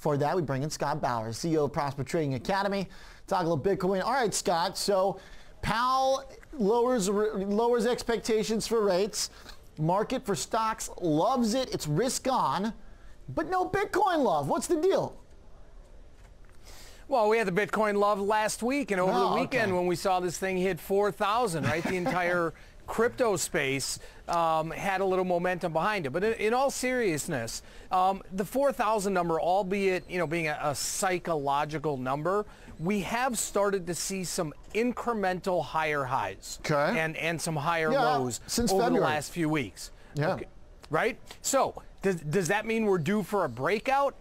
For that, we bring in Scott Bowers, CEO of Prosper Trading Academy. Talk a little Bitcoin. All right, Scott. So Powell lowers expectations for rates. Market for stocks loves it. It's risk on, but no Bitcoin love. What's the deal? Well, we had the Bitcoin love last week and over the weekend when we saw this thing hit 4,000, right? The entire crypto space had a little momentum behind it. But in all seriousness, the 4,000 number, albeit being a psychological number, we have started to see some incremental higher highs and some higher lows since over February. the last few weeks. Yeah. Okay. Right? So does that mean we're due for a breakout?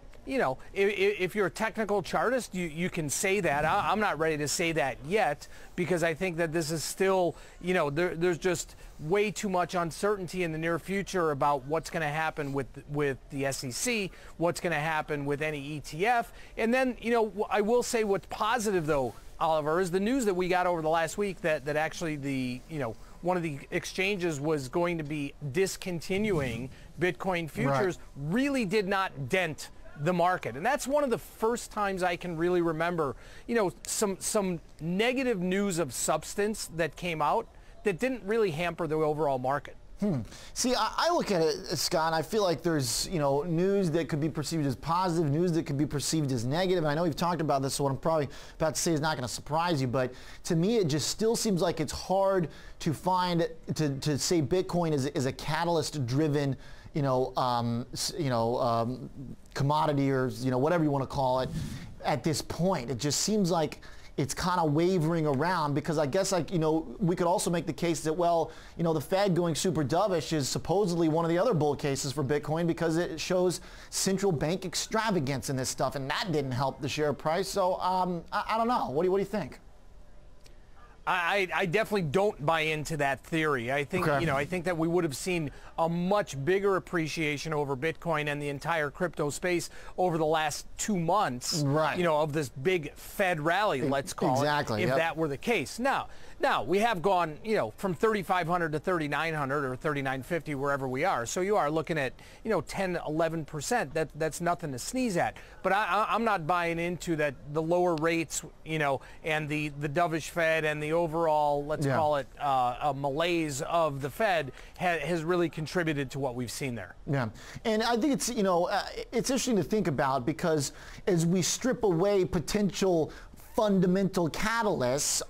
If you're a technical chartist, you can say that. I'm not ready to say that yet because I think that this is still, there's just way too much uncertainty in the near future about what's going to happen with the SEC, what's going to happen with any ETF. And then, I will say what's positive, though, Oliver, is the news that we got over the last week that actually one of the exchanges was going to be discontinuing Bitcoin futures really did not dent the market. And that's one of the first times I can really remember, some negative news of substance that came out that didn't really hamper the overall market. See, I look at it, Scott, and I feel like there's, news that could be perceived as positive, news that could be perceived as negative. And I know we've talked about this, so what I'm probably about to say is not going to surprise you, but to me, it just still seems like it's hard to find, to say Bitcoin is a catalyst-driven, commodity or, whatever you want to call it at this point. It just seems like it's kind of wavering around because I guess we could also make the case that, the Fed going super dovish is supposedly one of the other bull cases for Bitcoin because it shows central bank extravagance in this stuff, and that didn't help the share price. So I don't know. What do you think? I definitely don't buy into that theory. I think I think that we would have seen a much bigger appreciation over Bitcoin and the entire crypto space over the last 2 months. Right. Of this big Fed rally, let's call it, if that were the case. Now we have gone from 3,500 to 3,900 or 3,950 wherever we are. So you are looking at 10-11%. That's nothing to sneeze at. But I'm not buying into that the lower rates and the dovish Fed and the overall, let's call it a malaise of the Fed has really contributed to what we've seen there. Yeah, and I think it's it's interesting to think about because as we strip away potential fundamental catalysts,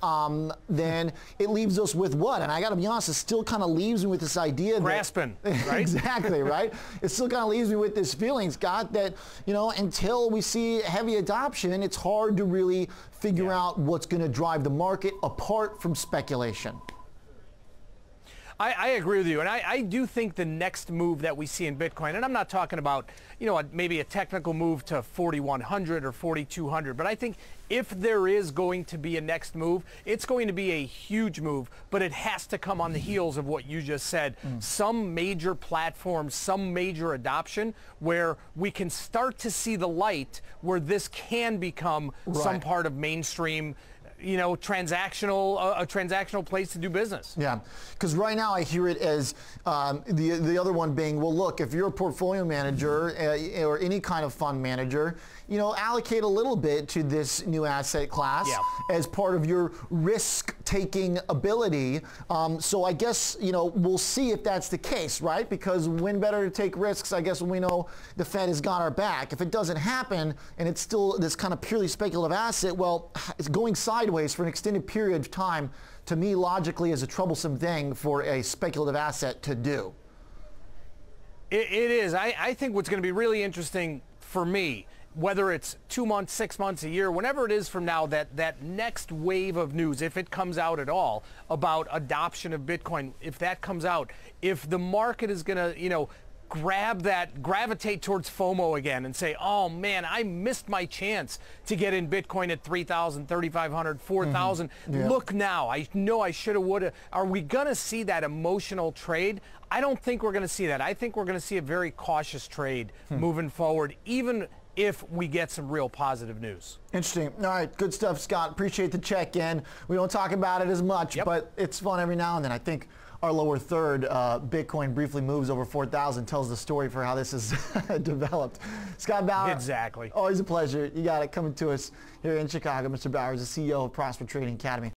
then it leaves us with what? And I got to be honest, it still kind of leaves me with this idea grasping, right? Exactly, right? It still kind of leaves me with this feeling, Scott, that until we see heavy adoption, it's hard to really figure out what's going to drive the market apart from speculation. I agree with you, and I do think the next move that we see in Bitcoin, and I'm not talking about maybe a technical move to 4,100 or 4,200, but I think if there is going to be a next move, it's going to be a huge move, but it has to come on the heels of what you just said. Some major platform, some major adoption where we can start to see the light where this can become some part of mainstream a transactional place to do business. Yeah, because right now I hear it as the other one being, well, look, if you're a portfolio manager or any kind of fund manager, allocate a little bit to this new asset class as part of your risk-taking ability. So I guess, we'll see if that's the case, right? Because when better to take risks, I guess, when we know the Fed has got our back. If it doesn't happen and it's still this kind of purely speculative asset, well, it's going sideways for an extended period of time, to me, logically, is a troublesome thing for a speculative asset to do. It is. I think what's going to be really interesting for me, whether it's 2 months, 6 months, a year, whenever it is from now, that next wave of news, if it comes out at all, about adoption of Bitcoin, if that comes out, if the market is going to, gravitate towards FOMO again and say, oh man, I missed my chance to get in Bitcoin at 3,000, 3,500, 4,000. Look now, I know I should have, would have. Are we going to see that emotional trade? I don't think we're going to see that. I think we're going to see a very cautious trade moving forward, even if we get some real positive news. Interesting. All right, good stuff, Scott. Appreciate the check-in. We don't talk about it as much, but it's fun every now and then. I think our lower third, Bitcoin briefly moves over 4,000, tells the story for how this has developed. Scott Bauer. Exactly. Always a pleasure. You got it coming to us here in Chicago. Mr. Bauer is the CEO of Prosper Trading Academy.